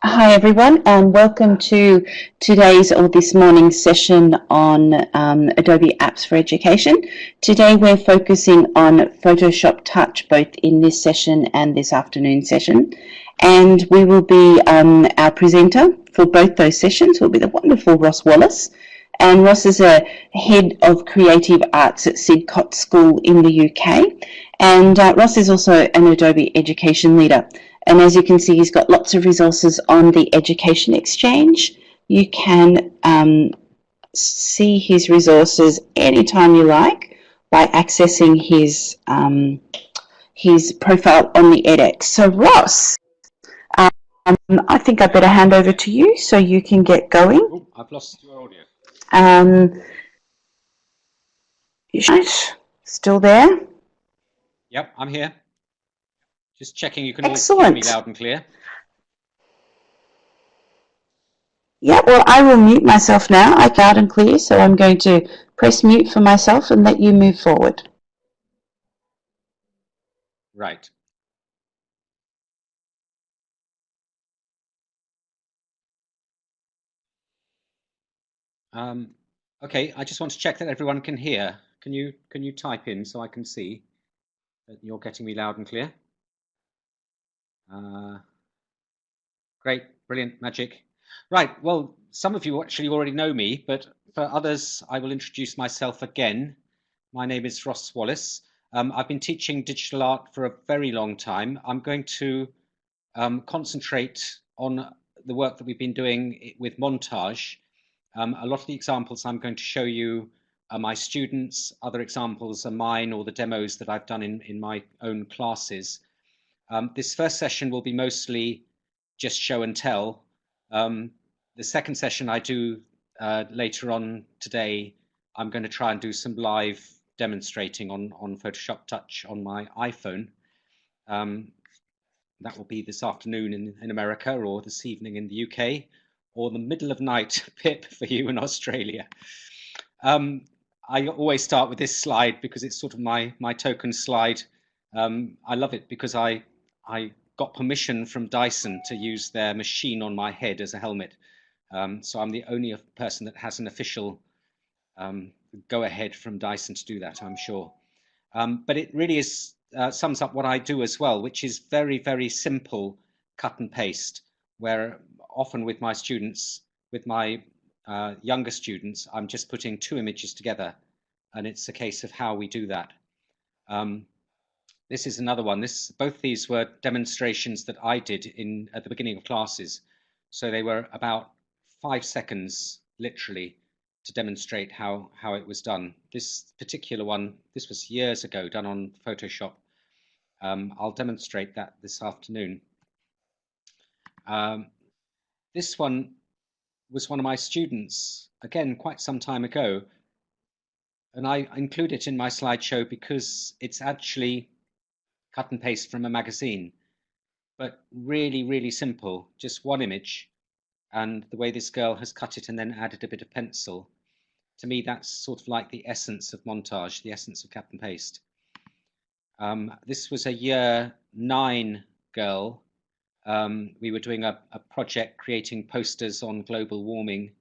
Hi everyone, and welcome to today's or this morning's session on Adobe Apps for Education. Today we're focusing on Photoshop Touch both in this session and this afternoon session, and we will be our presenter for both those sessions will be the wonderful Ross Wallace. And Ross is a head of creative arts at Sidcott School in the UK, and Ross is also an Adobe education leader. And as you can see, he's got lots of resources on the Education Exchange. You can see his resources anytime you like by accessing his profile on the edX. So Ross, I think I better hand over to you so you can get going. Oh, I've lost your audio. Still there? Yep, I'm here. Just checking you can all hear me loud and clear. Yeah, well, I will mute myself now. I'm loud and clear, so I'm going to press mute for myself and let you move forward. Right. Okay, I just want to check that everyone can hear. Can you type in so I can see that you're getting me loud and clear? Great, brilliant, magic. Right, well, some of you actually already know me, but for others, I will introduce myself again. My name is Ross Wallace. I've been teaching digital art for a very long time. I'm going to concentrate on the work that we've been doing with Montage. A lot of the examples I'm going to show you are my students. Other examples are mine or the demos that I've done in my own classes. This first session will be mostly just show and tell. The second session I do later on today, I'm going to try and do some live demonstrating on Photoshop Touch on my iPhone. That will be this afternoon in America, or this evening in the UK, or the middle of night, Pip, for you in Australia. I always start with this slide because it's sort of my token slide. I love it because I got permission from Dyson to use their machine on my head as a helmet. So I'm the only person that has an official go ahead from Dyson to do that, I'm sure. But it really is sums up what I do as well, which is very, very simple cut and paste, where often with my students, with my younger students, I'm just putting two images together, and it's a case of how we do that. This is another one. Both these were demonstrations that I did at the beginning of classes. So they were about 5 seconds, literally, to demonstrate how it was done. This particular one, this was years ago, done on Photoshop. I'll demonstrate that this afternoon. This one was one of my students, again, quite some time ago. And I include it in my slideshow because it's actually cut and paste from a magazine, but really, really simple, just one image. And the way this girl has cut it and then added a bit of pencil, to me, that's sort of like the essence of Montage, the essence of cut and paste. This was a year 9 girl. We were doing a project creating posters on global warming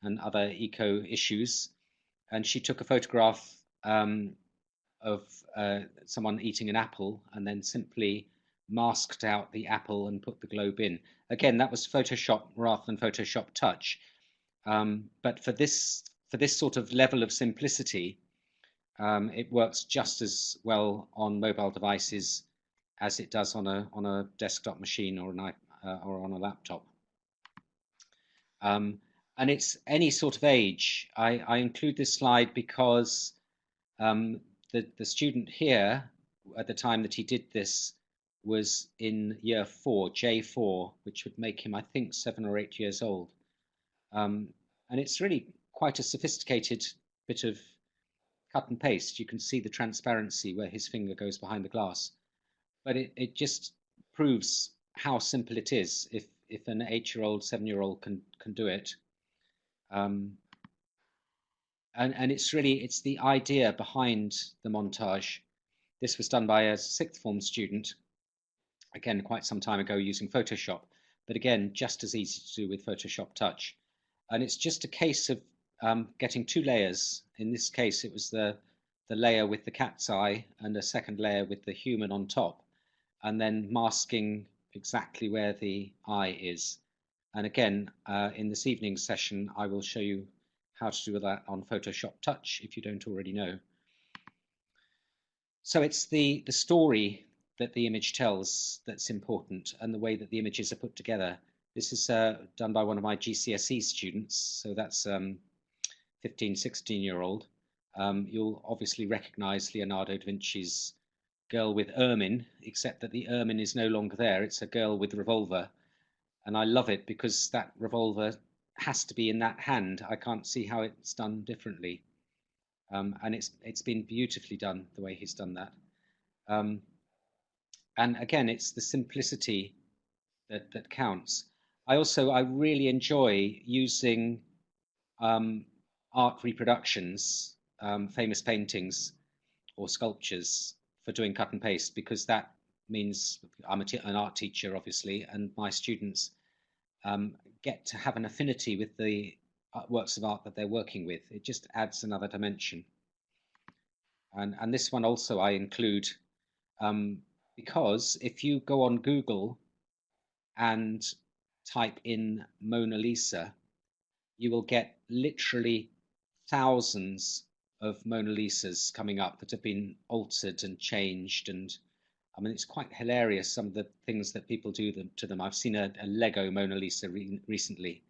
and other eco issues. And she took a photograph of someone eating an apple and then simply masked out the apple and put the globe in. Again, that was Photoshop rather than Photoshop Touch. But for this sort of level of simplicity, it works just as well on mobile devices as it does on a desktop machine or or on a laptop. And it's any sort of age. I include this slide because the student here, at the time that he did this, was in year 4, J4, which would make him, I think, 7 or 8 years old. And it's really quite a sophisticated bit of cut and paste. You can see the transparency where his finger goes behind the glass. But it just proves how simple it is if an 8-year-old, 7-year-old can do it. And it's the idea behind the montage. This was done by a 6th form student, again, quite some time ago using Photoshop. but again, just as easy to do with Photoshop Touch. And it's just a case of getting two layers. In this case, it was the layer with the cat's eye and a second layer with the human on top, and then masking exactly where the eye is. And again, in this evening's session, I will show you how to do that on Photoshop Touch if you don't already know. So it's the story that the image tells that's important, and the way that the images are put together. This is done by one of my GCSE students, so that's 15, 16-year-old. You'll obviously recognize Leonardo da Vinci's Girl with Ermine, except that the ermine is no longer there. It's a girl with a revolver. And I love it because that revolver has to be in that hand. I can't see how it's done differently. And it's been beautifully done the way he's done that. And again, it's the simplicity that counts. I really enjoy using art reproductions, famous paintings or sculptures for doing cut and paste, because that means I'm an art teacher, obviously, and my students get to have an affinity with the works of art that they're working with. It just adds another dimension. And this one also I include because if you go on Google and type in Mona Lisa, you will get literally thousands of Mona Lisas coming up that have been altered and changed. And I mean, it's quite hilarious, some of the things that people do to them. I've seen a Lego Mona Lisa recently.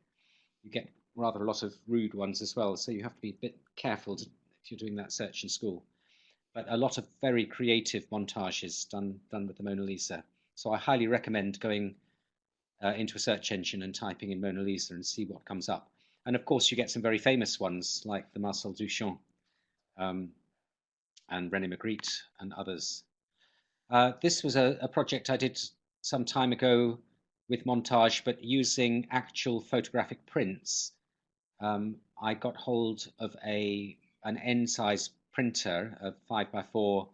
You get rather a lot of rude ones as well, so you have to be a bit careful if you're doing that search in school. But a lot of very creative montages done with the Mona Lisa. So I highly recommend going into a search engine and typing in Mona Lisa and see what comes up. And of course, you get some very famous ones like the Marcel Duchamp and René Magritte and others. This was a project I did some time ago with Montage, but using actual photographic prints. I got hold of an N-size printer, a 5x4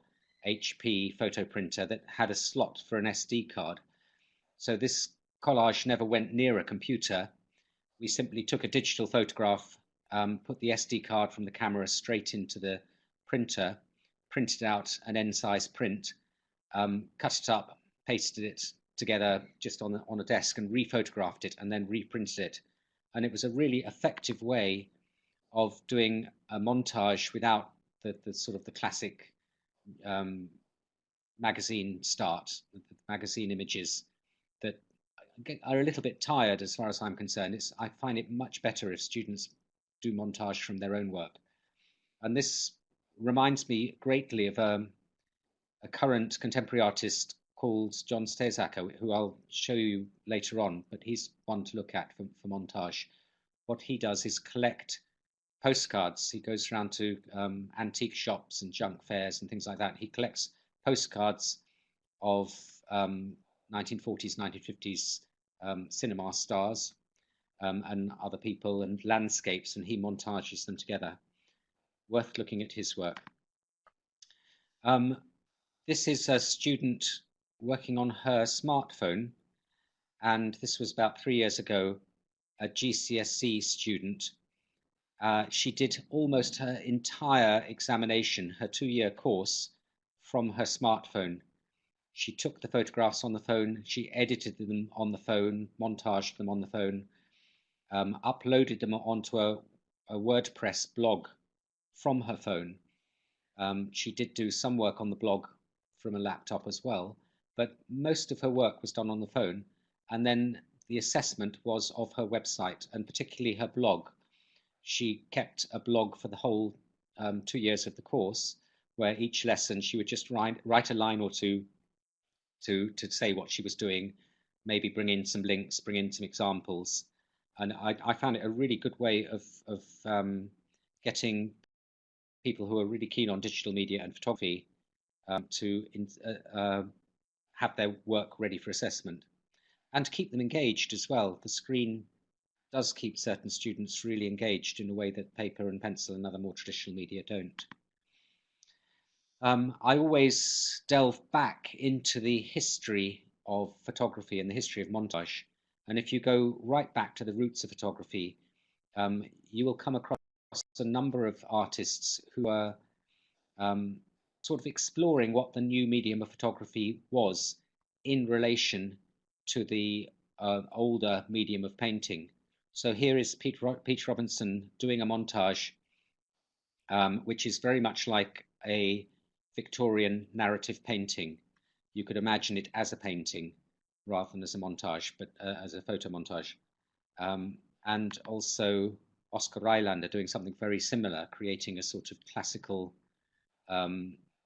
HP photo printer that had a slot for an SD card. So this collage never went near a computer. We simply took a digital photograph, put the SD card from the camera straight into the printer, printed out an N-size print, cut it up, pasted it together just on a desk and rephotographed it and then reprinted it. And it was a really effective way of doing a montage without the sort of the classic magazine start, the magazine images that are a little bit tired as far as I'm concerned. I find it much better if students do montage from their own work. And this reminds me greatly of a current contemporary artist called John Stezaker, who I'll show you later on, but he's one to look at for montage. What he does is collect postcards. He goes around to antique shops and junk fairs and things like that. He collects postcards of 1940s, 1950s cinema stars and other people and landscapes, and he montages them together. Worth looking at his work. This is a student working on her smartphone, and this was about 3 years ago, a GCSE student. She did almost her entire examination, her 2-year course, from her smartphone. She took the photographs on the phone, she edited them on the phone, montaged them on the phone, uploaded them onto a WordPress blog from her phone. She did do some work on the blog from a laptop as well, but most of her work was done on the phone. And then the assessment was of her website, and particularly her blog. She kept a blog for the whole 2 years of the course, where each lesson she would just write a line or two to say what she was doing, maybe bring in some links, bring in some examples. And I found it a really good way of getting people who are really keen on digital media and photography to have their work ready for assessment, and to keep them engaged as well. The screen does keep certain students really engaged in a way that paper and pencil and other more traditional media don't. I always delve back into the history of photography and the history of montage. And if you go right back to the roots of photography, you will come across a number of artists who are sort of exploring what the new medium of photography was in relation to the older medium of painting. So here is Pete Robinson doing a montage, which is very much like a Victorian narrative painting. You could imagine it as a painting rather than as a montage, but as a photo montage. And also Oscar Rylander doing something very similar, creating a sort of classical,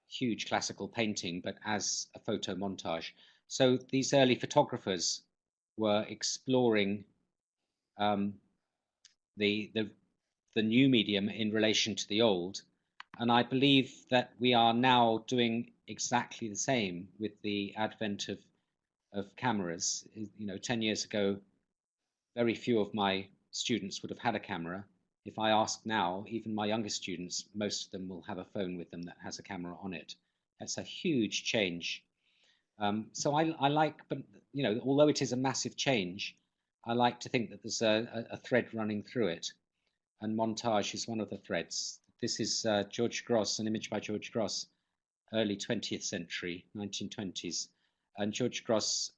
huge classical painting, but as a photo montage. So these early photographers were exploring the new medium in relation to the old, and I believe that we are now doing exactly the same with the advent of cameras. 10 years ago, very few of my students would have had a camera. If I ask now, even my youngest students, most of them will have a phone with them that has a camera on it. That's a huge change. So I like, but although it is a massive change, I like to think that there's a thread running through it, and montage is one of the threads. This is George Gross, an image by George Gross, early 20th century, 1920s. And George Gross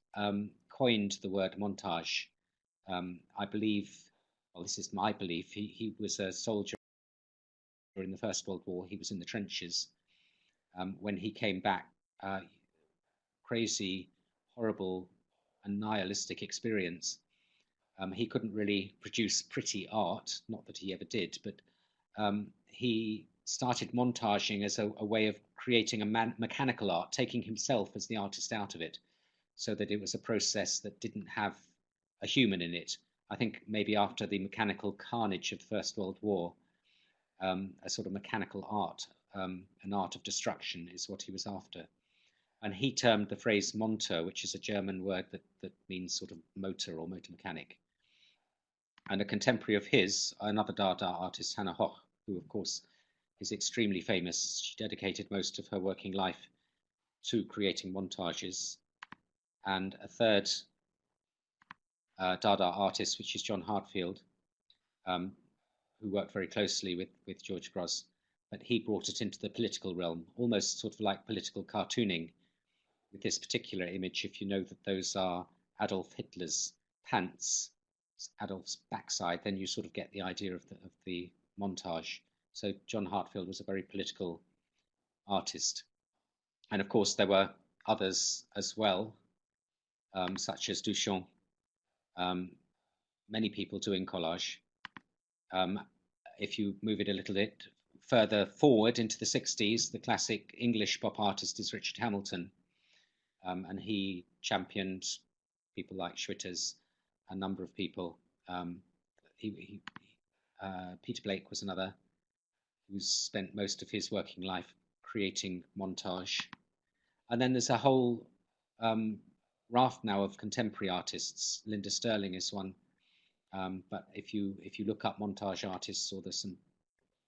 coined the word montage. I believe, well, this is my belief, he was a soldier in the First World War. He was in the trenches. When he came back, crazy, horrible, and nihilistic experience. He couldn't really produce pretty art, not that he ever did, but he started montaging as a way of creating a mechanical art, taking himself as the artist out of it, so that it was a process that didn't have a human in it. I think maybe after the mechanical carnage of the First World War, a sort of mechanical art, an art of destruction is what he was after. And he termed the phrase Monteur, which is a German word that means sort of motor or motor mechanic. And a contemporary of his, another Dada artist, Hannah Hoch, who of course is extremely famous. She dedicated most of her working life to creating montages. And a third Dada artist, which is John Hartfield, who worked very closely with George Gross, but he brought it into the political realm, almost sort of like political cartooning. With this particular image, if you know that those are Adolf Hitler's pants, Adolf's backside, then you sort of get the idea of the montage. So John Hartfield was a very political artist. And of course, there were others as well, such as Duchamp, many people doing collage. If you move it a little bit further forward into the 60s, the classic English pop artist is Richard Hamilton. And he championed people like Schwitters, a number of people. Peter Blake was another who spent most of his working life creating montage. And then there's a whole raft now of contemporary artists. Linda Sterling is one. But if you look up montage artists, or there's some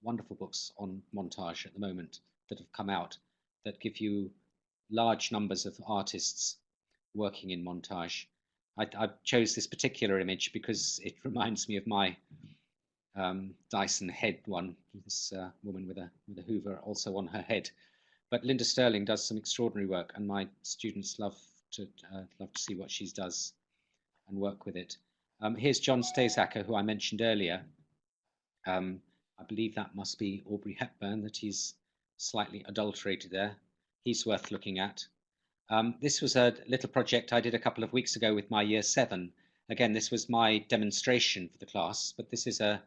wonderful books on montage at the moment that have come out that give you large numbers of artists working in montage. I chose this particular image because it reminds me of my Dyson head one, this woman with a Hoover also on her head. But Linda Sterling does some extraordinary work, and my students love to see what she does and work with it. Here's John Stasacker, who I mentioned earlier. I believe that must be Aubrey Hepburn, that he's slightly adulterated there. He's worth looking at. This was a little project I did a couple of weeks ago with my year 7. Again, this was my demonstration for the class, but this is a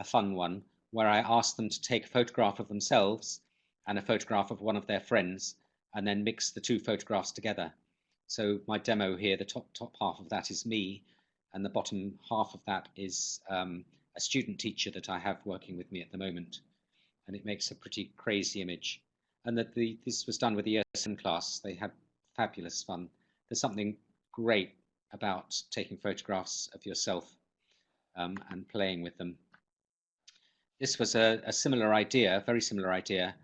fun one where I asked them to take a photograph of themselves and a photograph of one of their friends, and then mix the two photographs together. So my demo here, the top half of that is me, and the bottom half of that is a student teacher that I have working with me at the moment. And it makes a pretty crazy image. And that this was done with the year 7 class. They had fabulous fun. There's something great about taking photographs of yourself and playing with them. This was a similar idea, very similar idea,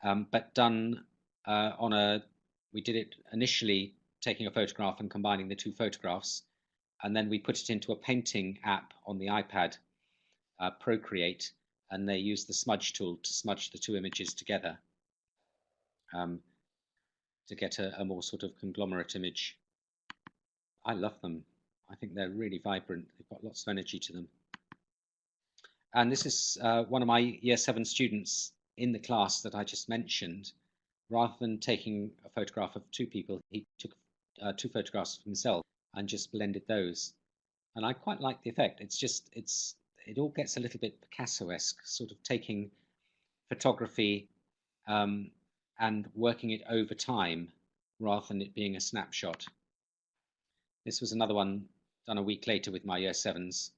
but done we did it initially taking a photograph and combining the two photographs, and then we put it into a painting app on the iPad, Procreate, and they use the smudge tool to smudge the two images together to get a more sort of conglomerate image. I love them. I think they're really vibrant. They've got lots of energy to them. And this is one of my Year 7 students in the class that I just mentioned. Rather than taking a photograph of two people, he took 2 photographs of himself and just blended those. And I quite like the effect. It all gets a little bit Picasso-esque, sort of taking photography and working it over time rather than it being a snapshot. This was another one done a week later with my Year 7s,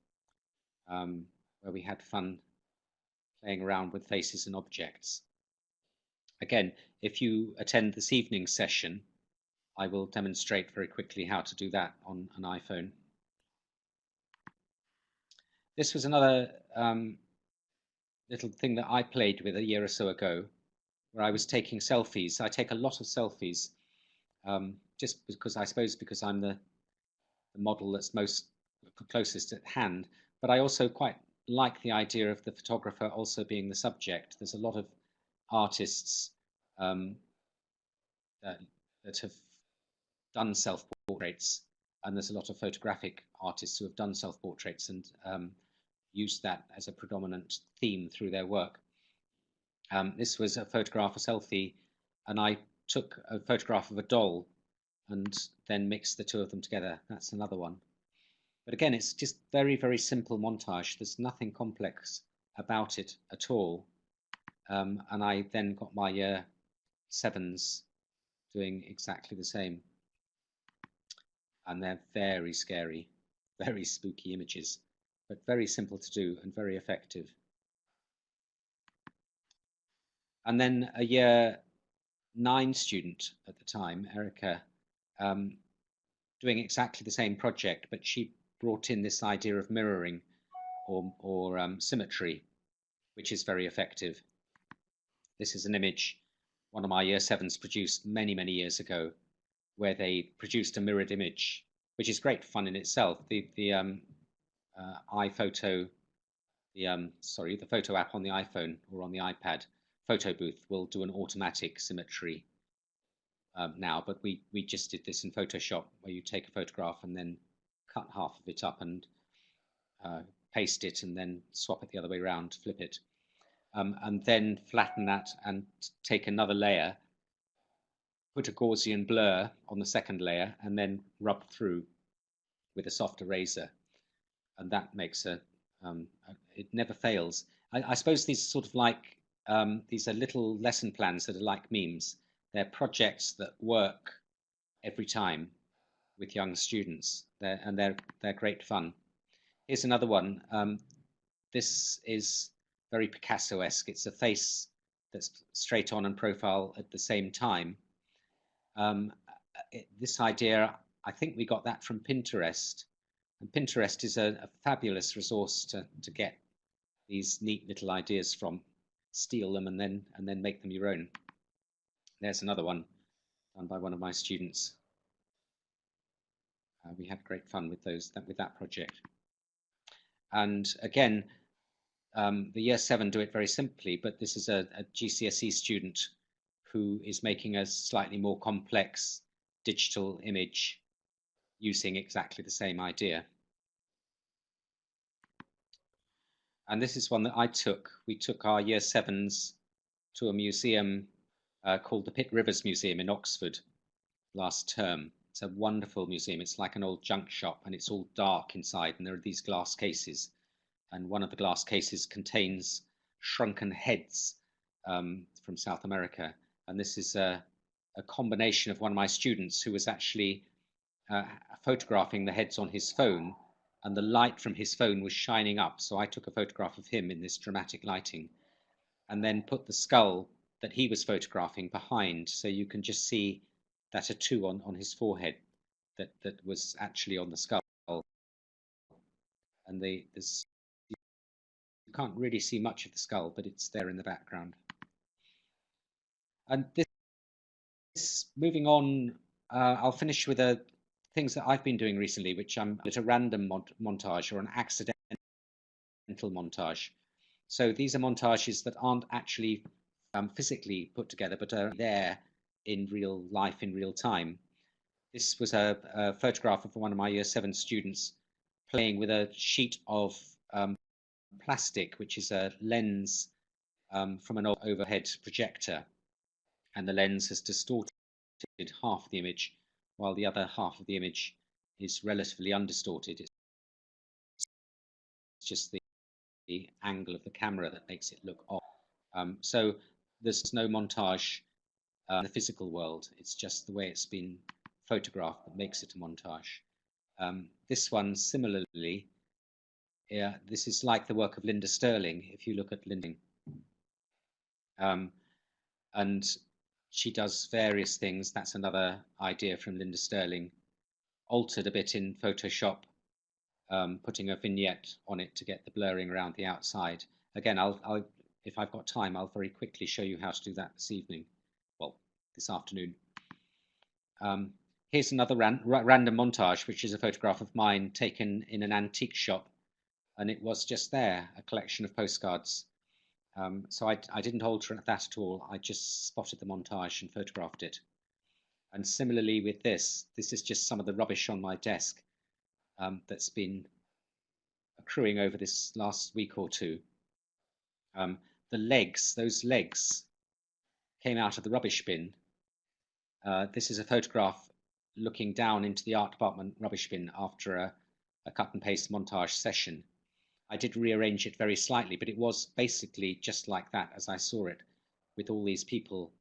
where we had fun playing around with faces and objects. Again, if you attend this evening's session, I will demonstrate very quickly how to do that on an iPhone. This was another little thing that I played with a year or so ago, where I was taking selfies. I take a lot of selfies, just because I suppose because I'm the model that's most closest at hand, but I also quite like the idea of the photographer also being the subject. There's a lot of artists that have done self-portraits, and there's a lot of photographic artists who have done self-portraits and used that as a predominant theme through their work. This was a photograph, a selfie, and I took a photograph of a doll and then mixed the two of them together. That's another one. But again, it's just very, very simple montage. There's nothing complex about it at all. And I then got my Year 7s doing exactly the same. And they're very scary, very spooky images, but very simple to do and very effective. And then a Year 9 student at the time, Erica, doing exactly the same project, but she brought in this idea of mirroring or symmetry, which is very effective. This is an image one of my Year 7s produced many, many years ago, where they produced a mirrored image, which is great fun in itself. The iPhoto, the photo app on the iPhone or on the iPad, Photo Booth, will do an automatic symmetry now, but we just did this in Photoshop, where you take a photograph and then cut half of it up and paste it and then swap it the other way around, flip it, and then flatten that and take another layer, put a Gaussian blur on the second layer, and then rub through with a soft eraser, and that makes it never fails. I suppose these are sort of like these are little lesson plans that are like memes. They're projects that work every time with young students, they're great fun. Here's another one. This is very Picasso-esque. It's a face that's straight on and profile at the same time. This idea, I think we got that from Pinterest. And Pinterest is a fabulous resource to get these neat little ideas from, steal them and then make them your own. There's another one done by one of my students. We had great fun with that project. And again, the Year 7 do it very simply, but this is a GCSE student who is making a slightly more complex digital image using exactly the same idea. And this is one that I took. We took our Year 7s to a museum called the Pitt Rivers Museum in Oxford last term. It's a wonderful museum. It's like an old junk shop, and it's all dark inside, and there are these glass cases, and one of the glass cases contains shrunken heads from South America. And this is a combination of one of my students who was actually photographing the heads on his phone, and the light from his phone was shining up. So I took a photograph of him in this dramatic lighting, and then put the skull that he was photographing behind, so you can just see that tattoo on his forehead that was actually on the skull. And you can't really see much of the skull, but it's there in the background. And this moving on, I'll finish with a things that I've been doing recently, which I'm at a random montage or an accidental montage. So these are montages that aren't actually physically put together, but are there in real life, in real time. This was a photograph of one of my Year 7 students playing with a sheet of plastic, which is a lens from an overhead projector, and the lens has distorted half of the image, while the other half of the image is relatively undistorted. It's just the angle of the camera that makes it look off. So there's no montage in the physical world. It's just the way it's been photographed that makes it a montage. This one, similarly, this is like the work of Linda Sterling. If you look at Linda, and she does various things. That's another idea from Linda Sterling, altered a bit in Photoshop, putting a vignette on it to get the blurring around the outside. Again, if I've got time, I'll very quickly show you how to do that this evening. Well, this afternoon. Here's another random montage, which is a photograph of mine taken in an antique shop, and it was just there, a collection of postcards. So I didn't alter that at all. I just spotted the montage and photographed it. And similarly with this is just some of the rubbish on my desk that's been accruing over this last week or two. The legs, those legs came out of the rubbish bin. This is a photograph looking down into the art department rubbish bin after a cut and paste montage session. I did rearrange it very slightly, but it was basically just like that as I saw it, with all these people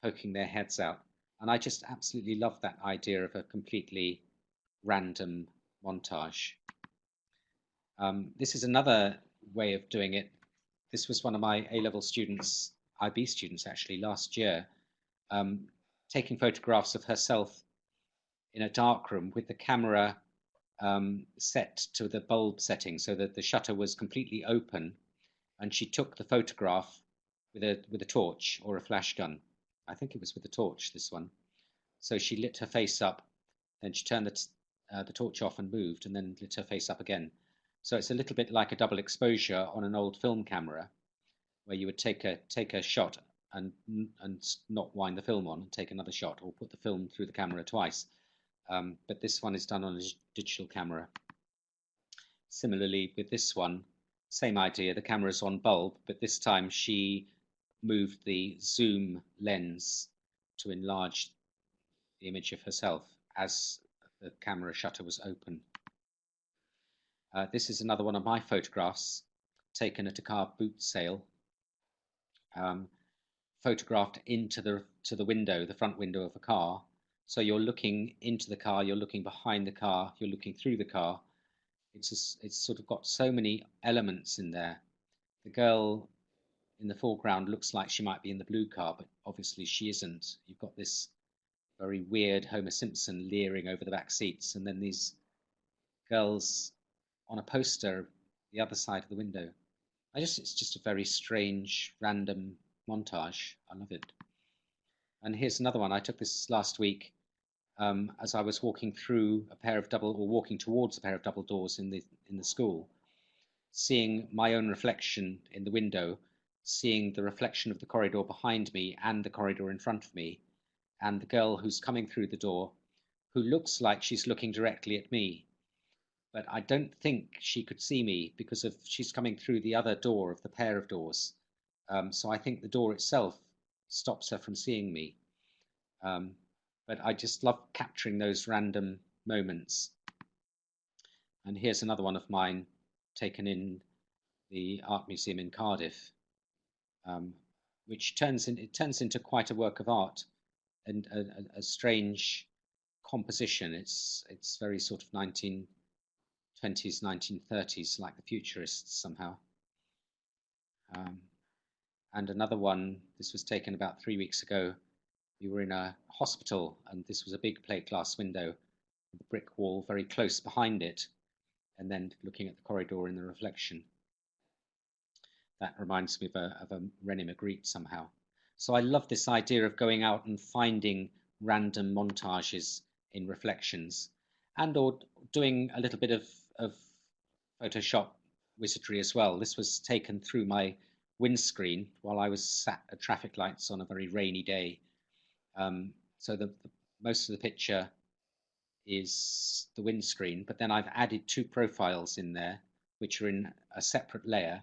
poking their heads out. And I just absolutely love that idea of a completely random montage. This is another way of doing it. This was one of my A-level students, IB students actually, last year, taking photographs of herself in a darkroom with the camera set to the bulb setting so that the shutter was completely open, and she took the photograph with a torch or a flash gun. I think it was with a torch, this one. So she lit her face up, then she turned the torch off and moved, and then lit her face up again. So it's a little bit like a double exposure on an old film camera, where you would take a shot and not wind the film on and take another shot, or put the film through the camera twice. But this one is done on a digital camera. Similarly with this one, same idea, the camera's on bulb, but this time she moved the zoom lens to enlarge the image of herself as the camera shutter was open. This is another one of my photographs taken at a car boot sale, photographed into the window, the front window of a car. So you're looking into the car, you're looking behind the car, you're looking through the car. It's sort of got so many elements in there. The girl in the foreground looks like she might be in the blue car, but obviously she isn't. You've got this very weird Homer Simpson leering over the back seats, and then these girls on a poster the other side of the window. It's just a very strange, random montage. I love it. And here's another one. I took this last week as I was walking through walking towards a pair of double doors in the school, seeing my own reflection in the window, seeing the reflection of the corridor behind me and the corridor in front of me, and the girl who's coming through the door, who looks like she's looking directly at me. But I don't think she could see me because she's coming through the other door of the pair of doors. So I think the door itself stops her from seeing me. But I just love capturing those random moments. And here's another one of mine taken in the Art Museum in Cardiff, which turns into quite a work of art and a strange composition. It's very sort of 1920s, 1930s, like the Futurists somehow. And another one, this was taken about 3 weeks ago. We were in a hospital, and this was a big plate glass window with a brick wall very close behind it, and then looking at the corridor in the reflection. That reminds me of a René Magritte somehow. So I love this idea of going out and finding random montages in reflections. and or doing a little bit of Photoshop wizardry as well. This was taken through my windscreen while I was sat at traffic lights on a very rainy day. So the most of the picture is the windscreen, but then I've added two profiles in there, which are in a separate layer.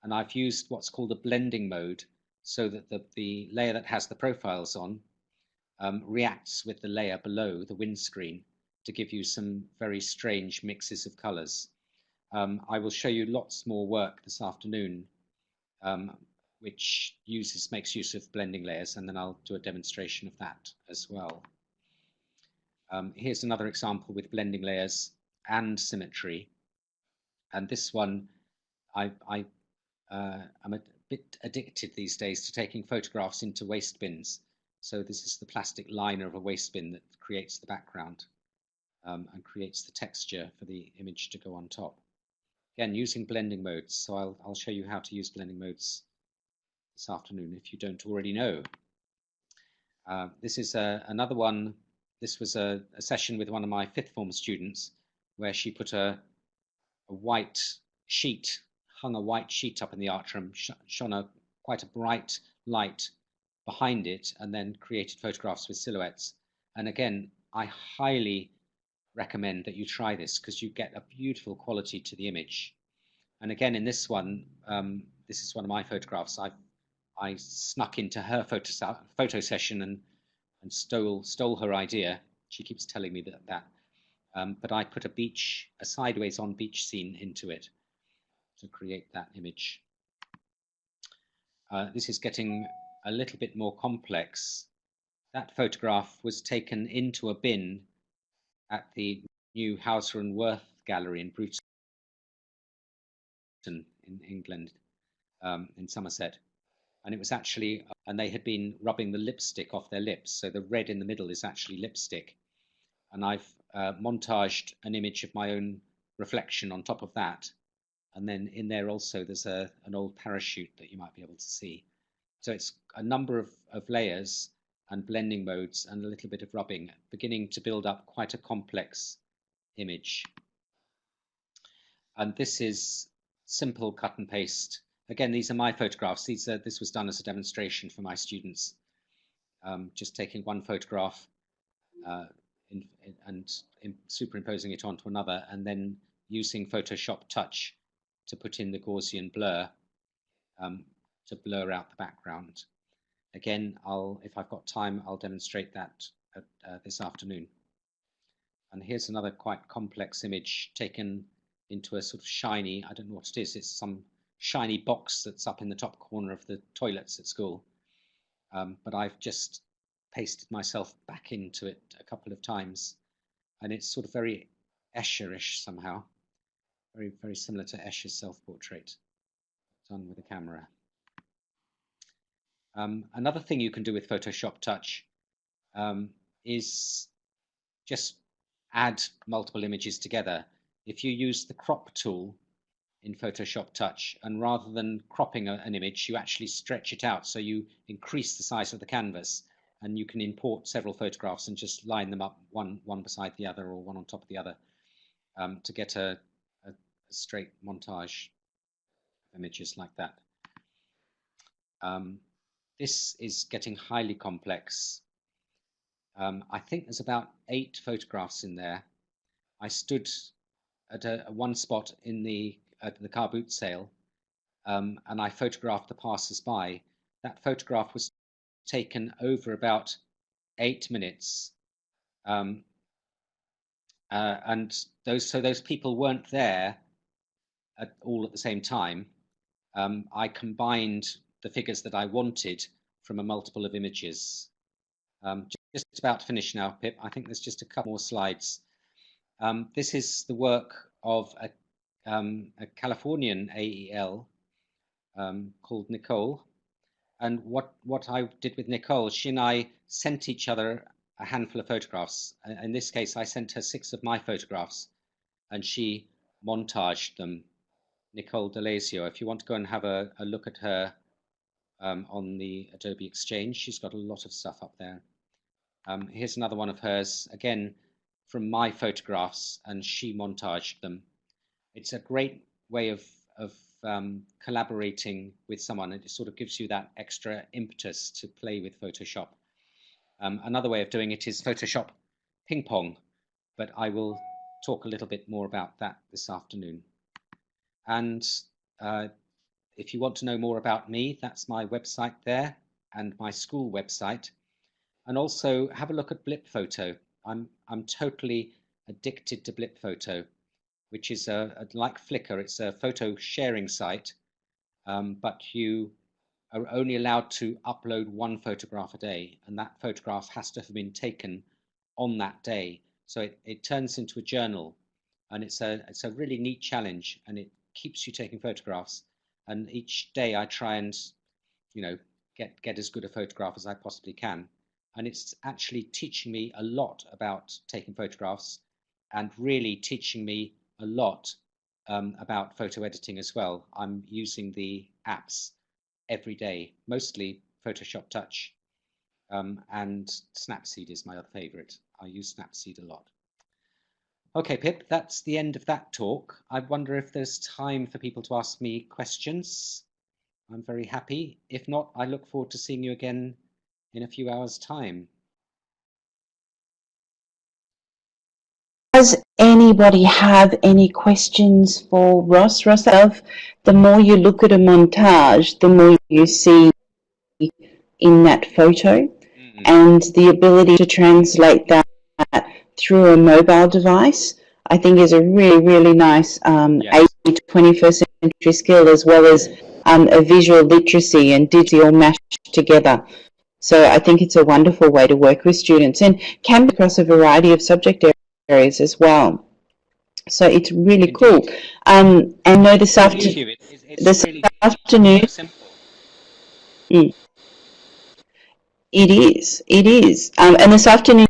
And I've used what's called a blending mode, so that the layer that has the profiles on reacts with the layer below the windscreen to give you some very strange mixes of colors. I will show you lots more work this afternoon, which makes use of blending layers, and then I'll do a demonstration of that as well. Here's another example with blending layers and symmetry. And this one, I'm a bit addicted these days to taking photographs into waste bins. So this is the plastic liner of a waste bin that creates the background and creates the texture for the image to go on top. Again, using blending modes. So I'll show you how to use blending modes this afternoon if you don't already know. This is another one. This was a session with one of my fifth form students where she put a white sheet, hung a white sheet up in the atrium, shone quite a bright light behind it, and then created photographs with silhouettes. And again, I highly recommend that you try this because you get a beautiful quality to the image. And again, in this one, this is one of my photographs. I snuck into her photo session and stole her idea. She keeps telling me that. But I put a sideways on beach scene into it to create that image. This is getting a little bit more complex. That photograph was taken into a bin at the new Hauser and Wirth Gallery in Bruton in England, in Somerset. And it was actually, and they had been rubbing the lipstick off their lips. So the red in the middle is actually lipstick. And I've montaged an image of my own reflection on top of that. And then in there also, there's an old parachute that you might be able to see. So it's a number of layers and blending modes and a little bit of rubbing, beginning to build up quite a complex image. And this is simple cut and paste. Again, these are my photographs. This was done as a demonstration for my students. Just taking one photograph and superimposing it onto another, and then using Photoshop Touch to put in the Gaussian blur to blur out the background. Again, if I've got time, I'll demonstrate that this afternoon. And here's another quite complex image taken into a sort of shiny, I don't know what it is, it's some shiny box that's up in the top corner of the toilets at school. But I've just pasted myself back into it a couple of times, and it's sort of very Escher-ish somehow, very, very similar to Escher's self-portrait, done with a camera. Another thing you can do with Photoshop Touch is just add multiple images together. If you use the crop tool in Photoshop Touch, and rather than cropping an image, you actually stretch it out, so you increase the size of the canvas, and you can import several photographs and just line them up one beside the other or one on top of the other to get a straight montage of images like that. This is getting highly complex. I think there's about 8 photographs in there. I stood at one spot at the car boot sale, and I photographed the passers-by. That photograph was taken over about 8 minutes, and those people weren't there all at the same time. I combined the figures that I wanted from a multiple of images. Just about to finish now, Pip. I think there's just a couple more slides. This is the work of a Californian AEL called Nicole. And what I did with Nicole, she and I sent each other a handful of photographs. In this case, I sent her 6 of my photographs, and she montaged them. Nicole D'Alesio. If you want to go and have a look at her on the Adobe Exchange, she's got a lot of stuff up there. Here's another one of hers. Again, from my photographs and she montaged them. It's a great way of collaborating with someone, and it sort of gives you that extra impetus to play with Photoshop. Another way of doing it is Photoshop ping pong, but I will talk a little bit more about that this afternoon. And if you want to know more about me, that's my website there and my school website. And also have a look at Blip Photo. I'm totally addicted to Blip Photo, which is like Flickr. It's a photo sharing site, but you are only allowed to upload one photograph a day, and that photograph has to have been taken on that day. So it turns into a journal, and it's a really neat challenge, and it keeps you taking photographs. And each day I try and, you know, get as good a photograph as I possibly can. And it's actually teaching me a lot about taking photographs, and really teaching me a lot about photo editing as well. I'm using the apps every day, mostly Photoshop Touch, and Snapseed is my other favorite. I use Snapseed a lot. Okay, Pip, that's the end of that talk. I wonder if there's time for people to ask me questions. I'm very happy. If not, I look forward to seeing you again in a few hours' time. Does anybody have any questions for Ross? Ross, the more you look at a montage, the more you see in that photo, and the ability to translate that through a mobile device, I think is a really, really nice 21st century skill, as well as a visual literacy and digital mashed together. So I think it's a wonderful way to work with students, and can be across a variety of subject areas as well. So it's really cool. And no, this afternoon, it is. And this afternoon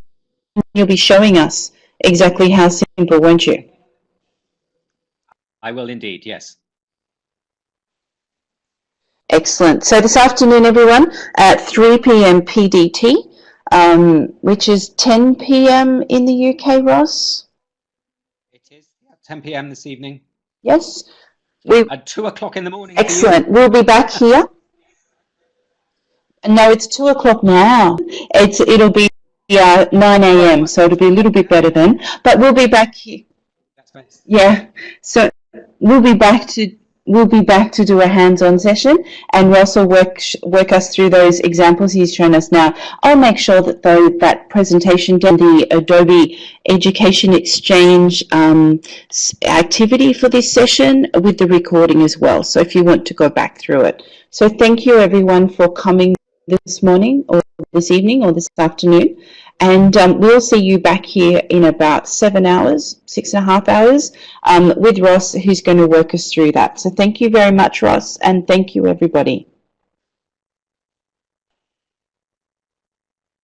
you'll be showing us exactly how simple, won't you? I will indeed, yes. Excellent. So this afternoon, everyone, at 3 p.m. PDT, which is 10 p.m. in the UK, Ross? It is, 10 p.m. this evening. Yes. At 2 o'clock in the morning. Excellent. We'll be back here. No, it's 2 o'clock now. It'll be 9 a.m., so it'll be a little bit better then. But we'll be back here. That's nice. Yeah. So we'll be back to do a hands-on session, and Ross will work us through those examples he's shown us now. I'll make sure that that presentation, the Adobe Education Exchange activity for this session, with the recording as well, so if you want to go back through it. So thank you everyone for coming this morning or this evening or this afternoon, and we'll see you back here in about 7 hours, 6.5 hours, with Ross, who's going to work us through that. So thank you very much, Ross, and thank you everybody.